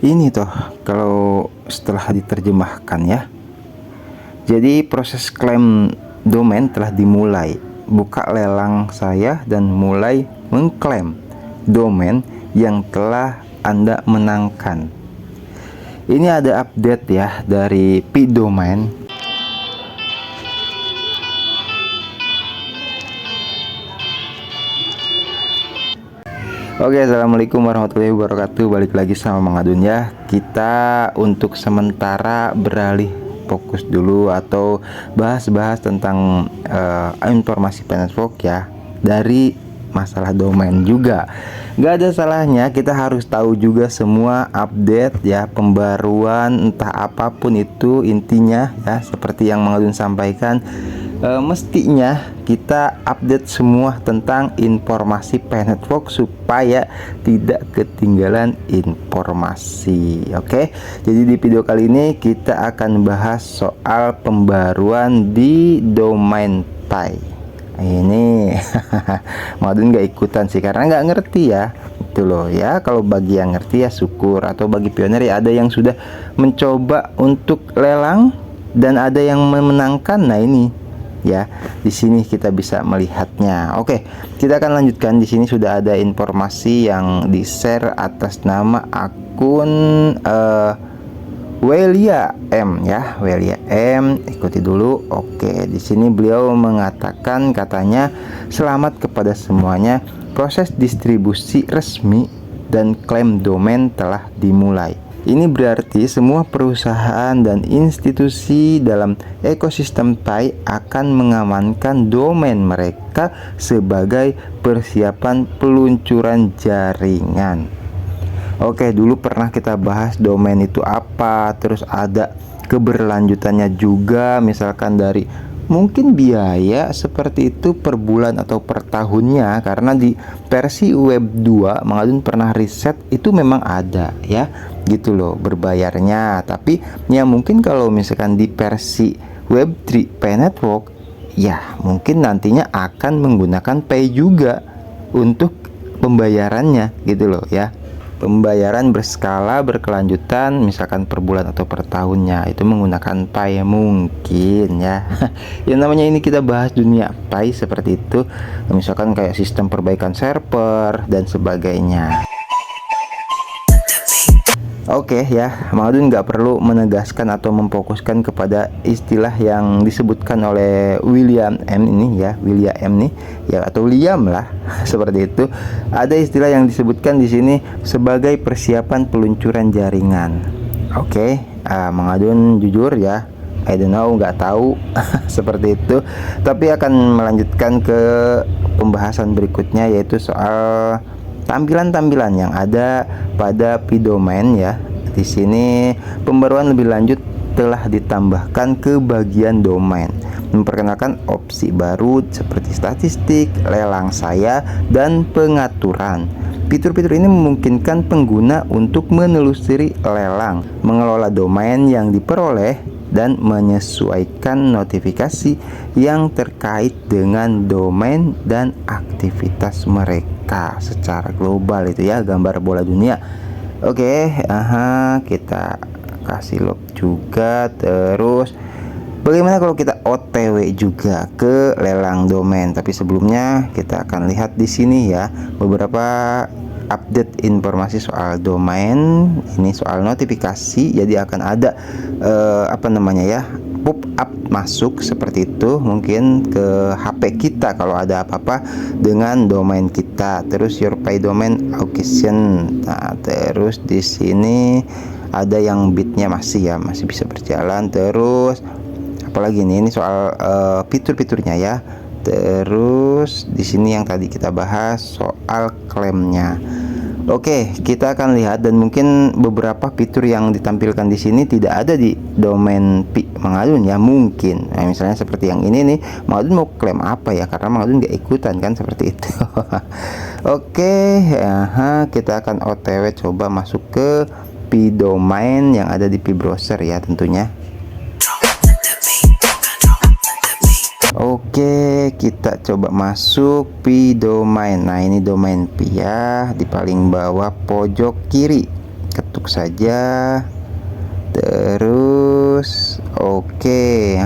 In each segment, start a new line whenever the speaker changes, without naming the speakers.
Ini toh kalau setelah diterjemahkan ya. Jadi proses klaim domain telah dimulai. Buka lelang saya dan mulai mengklaim domain yang telah Anda menangkan. Ini ada update ya dari pdomain. Oke, assalamualaikum warahmatullahi wabarakatuh. Balik lagi sama Mang Adun ya. Kita untuk sementara beralih fokus dulu atau bahas-bahas tentang informasi P-Network ya, dari masalah domain juga. Gak ada salahnya kita harus tahu juga semua update ya, pembaruan entah apapun itu, intinya ya seperti yang Mang Adun sampaikan, mestinya kita update semua tentang informasi P-Network supaya tidak ketinggalan informasi. Oke, jadi di video kali ini kita akan bahas soal pembaruan di domain Pi. Ini Madun nggak ikutan sih karena nggak ngerti ya, itu loh ya. Kalau bagi yang ngerti ya syukur, atau bagi pionir ya ada yang sudah mencoba untuk lelang dan ada yang memenangkan. Nah ini ya, di sini kita bisa melihatnya. Oke, kita akan lanjutkan. Di sini sudah ada informasi yang di-share atas nama akun Welia M ya, Welia M, ikuti dulu. Oke, di sini beliau mengatakan, katanya, selamat kepada semuanya, proses distribusi resmi dan klaim domain telah dimulai. Ini berarti semua perusahaan dan institusi dalam ekosistem Pi akan mengamankan domain mereka sebagai persiapan peluncuran jaringan. Oke, dulu pernah kita bahas domain itu apa, terus ada keberlanjutannya juga, misalkan dari mungkin biaya seperti itu per bulan atau per tahunnya, karena di versi web 2 Mang Adun pernah riset itu memang ada ya, gitu loh, berbayarnya. Tapi ya mungkin kalau misalkan di versi web 3 P-Network ya mungkin nantinya akan menggunakan Pay juga untuk pembayarannya, gitu loh ya. Pembayaran berskala berkelanjutan, misalkan per bulan atau per tahunnya, itu menggunakan Pi mungkin ya. Yang namanya ini kita bahas dunia Pi seperti itu, misalkan kayak sistem perbaikan server dan sebagainya. Oke ya, Mang Adun nggak perlu menegaskan atau memfokuskan kepada istilah yang disebutkan oleh William M ini ya, William M nih ya, atau Liam lah seperti itu. Ada istilah yang disebutkan di sini sebagai persiapan peluncuran jaringan. Oke, Mang Adun jujur ya, I don't know, nggak tahu seperti itu. Tapi akan melanjutkan ke pembahasan berikutnya, yaitu soal tampilan-tampilan yang ada pada pdomain ya. Di sini pembaruan lebih lanjut telah ditambahkan ke bagian domain, memperkenalkan opsi baru seperti statistik, lelang saya, dan pengaturan. Fitur-fitur ini memungkinkan pengguna untuk menelusuri lelang, mengelola domain yang diperoleh, dan menyesuaikan notifikasi yang terkait dengan domain dan aktivitas mereka secara global, itu ya, gambar bola dunia. Oke, kita kasih log juga. Terus bagaimana kalau kita OTW juga ke lelang domain? Tapi sebelumnya kita akan lihat di sini ya beberapa update informasi soal domain. Ini soal notifikasi, jadi akan ada apa namanya ya, pop up masuk seperti itu, mungkin ke HP kita kalau ada apa-apa dengan domain kita. Terus your Pi domain auction. Nah, terus di sini ada yang bitnya masih ya, masih bisa berjalan. Terus apalagi ini soal fitur-fiturnya ya. Terus di sini yang tadi kita bahas soal klaimnya. Oke, kita akan lihat, dan mungkin beberapa fitur yang ditampilkan di sini tidak ada di domain Pi Mang Adun ya, mungkin. Nah, misalnya seperti yang ini nih, Mang Adun mau klaim apa ya, karena Mang Adun nggak ikutan kan seperti itu. Oke, kita akan OTW coba masuk ke Pi domain yang ada di Pi browser ya tentunya. Oke, kita coba masuk Pi domain. Nah, ini domain Pi ya, di paling bawah pojok kiri. Ketuk cocok saja. Terus oke.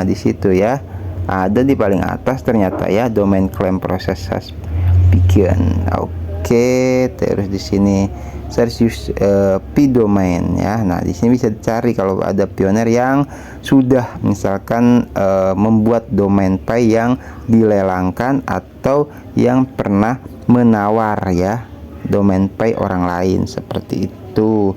Di situ ya. Ada di paling atas ternyata ya, domain claim process has begun. Oke, terus di sini search use p-domain ya. Nah, di sini bisa dicari kalau ada pioner yang sudah misalkan membuat domain Pi yang dilelangkan atau yang pernah menawar ya domain Pi orang lain seperti itu.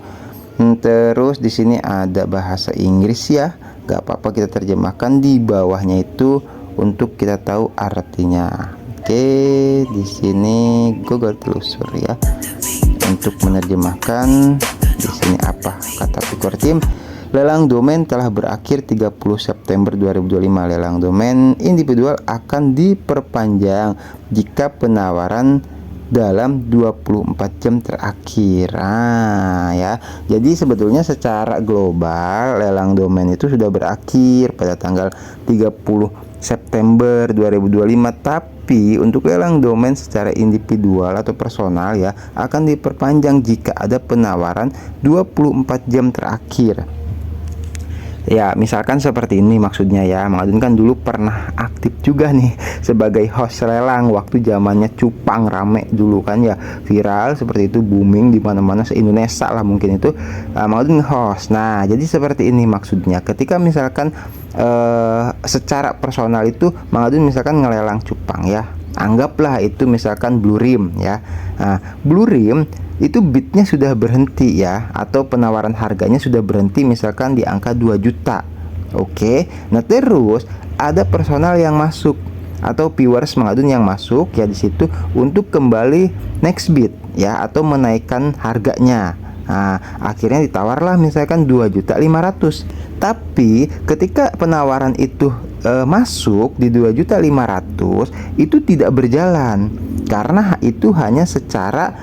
Terus di sini ada bahasa Inggris ya. Gak apa-apa kita terjemahkan di bawahnya itu untuk kita tahu artinya. Oke, di sini Google telusur ya untuk menerjemahkan di sini apa kata Picor Team. Lelang domain telah berakhir 30 September 2025. Lelang domain individual akan diperpanjang jika penawaran dalam 24 jam terakhir. Ya. Jadi sebetulnya secara global lelang domain itu sudah berakhir pada tanggal 30 September 2025, tapi untuk lelang domain secara individual atau personal ya akan diperpanjang jika ada penawaran 24 jam terakhir. Ya, misalkan seperti ini maksudnya ya. Mang Adun kan dulu pernah aktif juga nih sebagai host lelang waktu zamannya cupang rame dulu kan ya, viral seperti itu, booming di mana-mana se-Indonesia lah mungkin itu. Mang Adun host. Nah, jadi seperti ini maksudnya. Ketika misalkan secara personal itu Mang Adun misalkan ngelelang cupang ya. Anggaplah itu misalkan Blue Rim ya. Nah, Blue Rim itu bidnya sudah berhenti ya, atau penawaran harganya sudah berhenti misalkan di angka 2 juta. Oke. Nah, terus ada personal yang masuk atau viewers Mang Adun yang masuk ya di situ untuk kembali next bid ya, atau menaikkan harganya. Nah, akhirnya ditawarlah misalkan 2.500.000. Tapi ketika penawaran itu masuk di 2.500.000 itu tidak berjalan karena itu hanya secara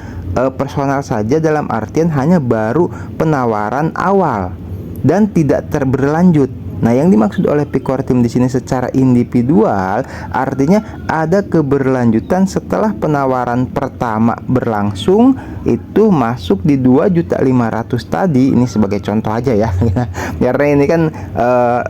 personal saja, dalam artian hanya baru penawaran awal dan tidak berlanjut. Nah, yang dimaksud oleh Picor Team di sini secara individual artinya ada keberlanjutan setelah penawaran pertama berlangsung itu masuk di 2.500.000 tadi. Ini sebagai contoh aja ya. Karena ini kan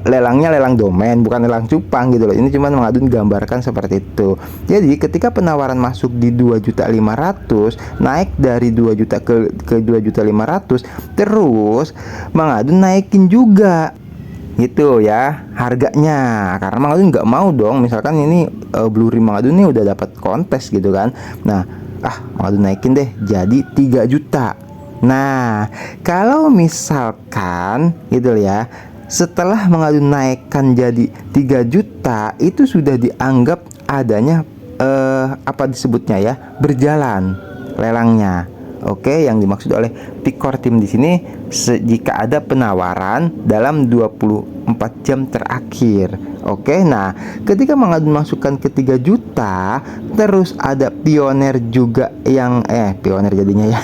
lelangnya lelang domain bukan lelang cupang gitu loh. Ini cuma Mang Adun gambarkan seperti itu. Jadi ketika penawaran masuk di 2.500.000 naik dari 2 juta ke 2.500.000, terus Mang Adun naikin juga gitu ya harganya, karena Mang Adun nggak mau dong misalkan ini Blue Rim Mang Adun ini udah dapat kontes gitu kan. Nah, Mang Adun naikin deh jadi 3 juta. Nah, kalau misalkan gitu ya setelah Mang Adun naikkan jadi 3 juta itu sudah dianggap adanya apa disebutnya ya, berjalan lelangnya. Oke, yang dimaksud oleh Picor Team di sini jika ada penawaran dalam 24 jam terakhir. Oke, nah ketika Mang Adun masukkan ke 3 juta, terus ada pioner juga yang pioner jadinya ya.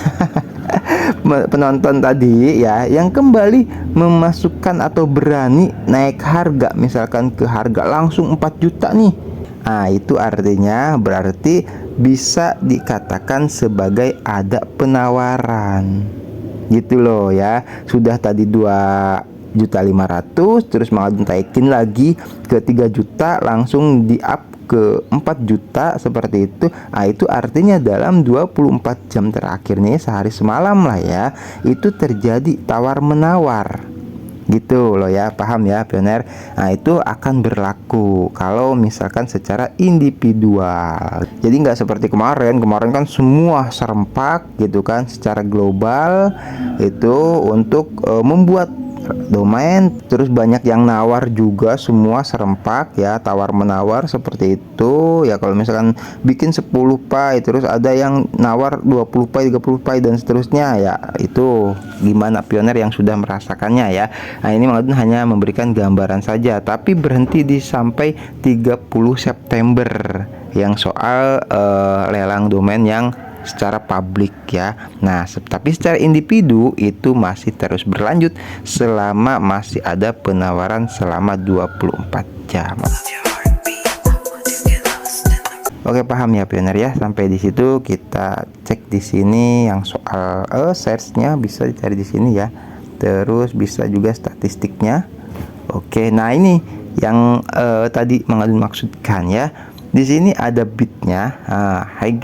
Penonton tadi ya yang kembali memasukkan atau berani naik harga misalkan ke harga langsung 4 juta nih. Nah, itu artinya berarti bisa dikatakan sebagai ada penawaran gitu loh ya. Sudah tadi 2.500.000 terus Mang Adun taikin lagi ke 3 juta langsung di up ke 4 juta seperti itu. Nah, itu artinya dalam 24 jam terakhir nih, sehari semalam lah ya, itu terjadi tawar menawar gitu loh ya, paham ya pioner. Nah, itu akan berlaku kalau misalkan secara individual. Jadi nggak seperti kemarin kan semua serempak gitu kan secara global itu untuk membuat domain, terus banyak yang nawar juga, semua serempak ya, tawar menawar seperti itu ya. Kalau misalkan bikin 10 Pi terus ada yang nawar 20 Pi 30 Pi dan seterusnya ya, itu gimana pioner yang sudah merasakannya ya. Nah, ini Mang Adun hanya memberikan gambaran saja, tapi berhenti di sampai 30 September yang soal lelang domain yang secara publik ya. Nah, tapi secara individu itu masih terus berlanjut selama masih ada penawaran selama 24 jam. Oke, paham ya pioner ya. Sampai di situ kita cek di sini yang soal search-nya bisa dicari di sini ya. Terus bisa juga statistiknya. Oke, nah ini yang tadi Mang Adun maksudkan ya. Di sini ada bidnya, high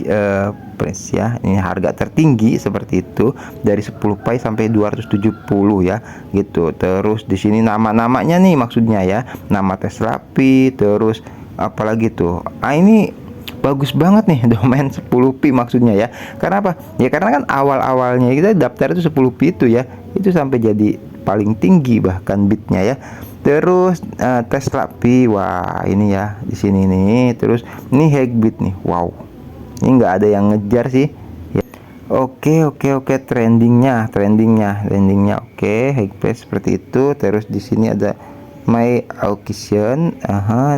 price ya. Ini harga tertinggi seperti itu dari 10 pi sampai 270 ya, gitu. Terus di sini nama-namanya nih maksudnya ya. Nama Tesla Pi, terus apalagi tuh. Ini bagus banget nih domain 10 pi maksudnya ya. Karena apa? Ya karena kan awal-awalnya kita daftar itu 10 pi itu ya. Itu sampai jadi paling tinggi bahkan bitnya ya. Terus Tesla Pi, wah ini ya di sini nih. Terus ini Hackbit nih, wow. Ini nggak ada yang ngejar sih. Ya. Oke, trendingnya. Oke, Hackbit seperti itu. Terus di sini ada My Auction,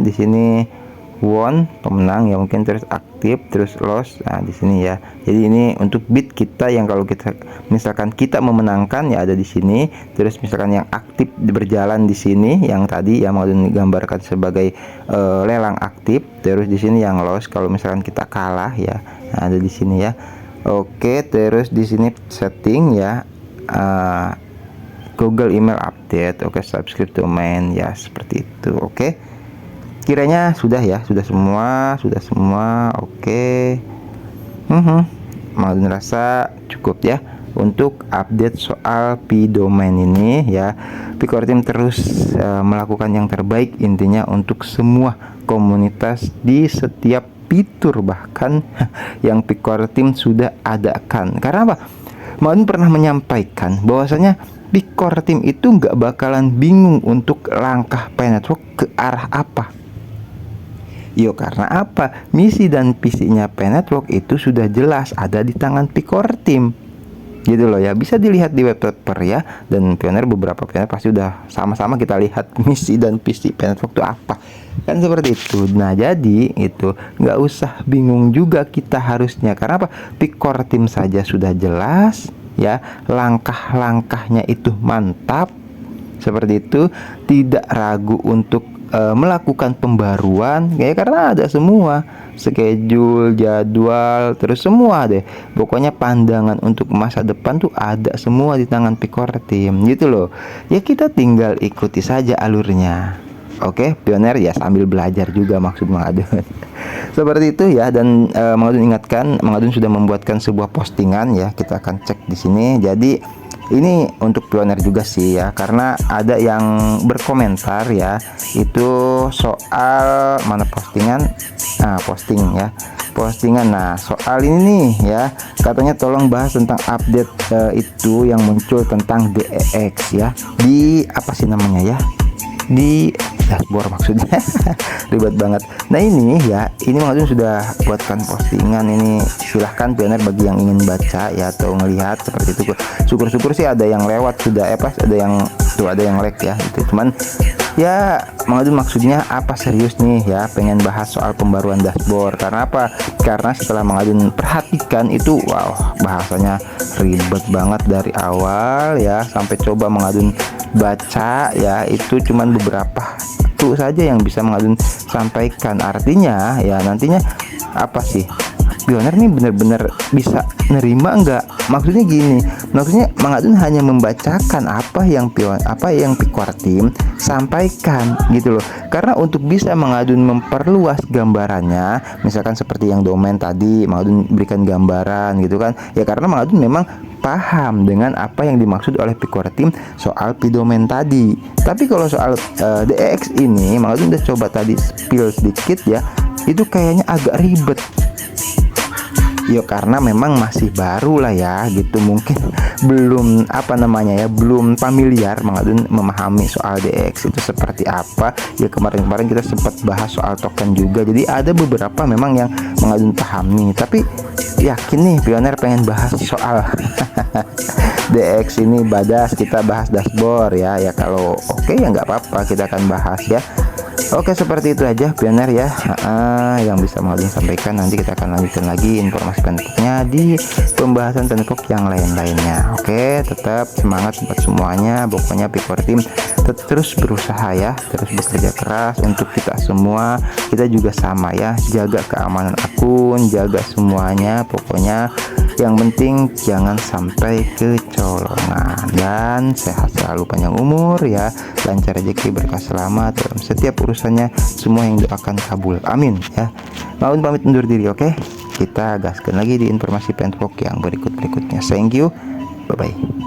di sini won pemenang ya mungkin, terus aktif, terus loss. Nah di sini ya. Jadi ini untuk bid kita yang kalau kita misalkan kita memenangkan ya ada di sini. Terus misalkan yang aktif berjalan di sini yang tadi yang mau digambarkan sebagai lelang aktif. Terus di sini yang loss kalau misalkan kita kalah ya. Nah, ada di sini ya. Oke, terus di sini setting ya. Google email update. Oke, subscribe domain ya seperti itu. Oke. Kiranya sudah ya, sudah semua. Oke. Mang Adun rasa cukup ya untuk update soal Pi domain ini ya. Picore Team terus melakukan yang terbaik intinya untuk semua komunitas di setiap fitur bahkan yang Picore Team sudah adakan. Karena apa? Mang Adun pernah menyampaikan bahwasanya Picore Team itu nggak bakalan bingung untuk langkah Pi Network ke arah apa. Yo, karena apa? Misi dan visinya Pi Network itu sudah jelas ada di tangan Picore Team. Gitu loh ya. Bisa dilihat di web paper ya. Dan beberapa pioner pasti udah sama-sama kita lihat misi dan visi Pi Network itu apa. Kan seperti itu. Nah, jadi itu nggak usah bingung juga kita harusnya. Karena apa? Picore Team saja sudah jelas ya. Langkah-langkahnya itu mantap. Seperti itu, tidak ragu untuk melakukan pembaruan ya, karena ada semua schedule, jadwal, terus semua deh. Pokoknya pandangan untuk masa depan tuh ada semua di tangan Picore Team gitu loh. Ya kita tinggal ikuti saja alurnya. Oke, pioner ya sambil belajar juga maksud Mang Adun. Seperti itu ya. Dan Mang Adun ingatkan, Mang Adun sudah membuatkan sebuah postingan ya. Kita akan cek di sini. Jadi ini untuk pioner juga sih ya, karena ada yang berkomentar ya, itu soal mana postingan. Nah, postingan. Nah, soal ini nih ya, katanya tolong bahas tentang update itu yang muncul tentang DEX ya. Di apa sih namanya ya? Di dashboard maksudnya. Ribet banget. Nah ini ya, ini Mang Adun sudah buatkan postingan ini. Silahkan pioner bagi yang ingin baca ya atau ngelihat seperti itu. Syukur-syukur sih ada yang lewat sudah pas ada yang like ya itu. Cuman ya Mang Adun maksudnya apa serius nih ya, pengen bahas soal pembaruan dashboard. Karena apa? Karena setelah Mang Adun perhatikan itu wow, bahasanya ribet banget dari awal ya sampai coba Mang Adun baca ya, itu cuman beberapa clue saja yang bisa Mang Adun sampaikan. Artinya ya nantinya apa sih, pioner nih bener-bener bisa nerima enggak? Maksudnya gini, maksudnya Mang Adun hanya membacakan apa yang Picore Team sampaikan gitu loh. Karena untuk bisa Mang Adun memperluas gambarannya, misalkan seperti yang domain tadi Mang Adun berikan gambaran gitu kan ya, karena Mang Adun memang paham dengan apa yang dimaksud oleh Picore Team soal Pi domain tadi. Tapi kalau soal DEX ini Mang Adun udah coba tadi spill sedikit ya, itu kayaknya agak ribet. Yo, karena memang masih baru lah ya gitu, mungkin belum belum familiar Mang Adun memahami soal DEX itu seperti apa ya. Kemarin kita sempat bahas soal token juga, jadi ada beberapa memang yang Mang Adun pahami. Tapi yakin nih pioner pengen bahas soal DEX ini, badas kita bahas dashboard ya. Kalau oke ya nggak apa-apa, kita akan bahas ya. Oke, seperti itu aja pioner ya, yang bisa Mang Udin sampaikan. Nanti kita akan lanjutkan lagi informasi penpoknya di pembahasan penpok yang lain-lainnya. Oke, tetap semangat buat semuanya. Pokoknya Pikor Team terus berusaha ya, terus bekerja keras untuk kita semua. Kita juga sama ya, jaga keamanan akun, jaga semuanya. Pokoknya yang penting jangan sampai kecolongan, dan sehat selalu, panjang umur ya, lancar rezeki, berkah, selamat dalam setiap urusannya. Semua yang doakan kabul, amin ya. Mau pamit undur diri. Oke, kita gaskan lagi di informasi penpok yang berikutnya. Thank you, bye bye.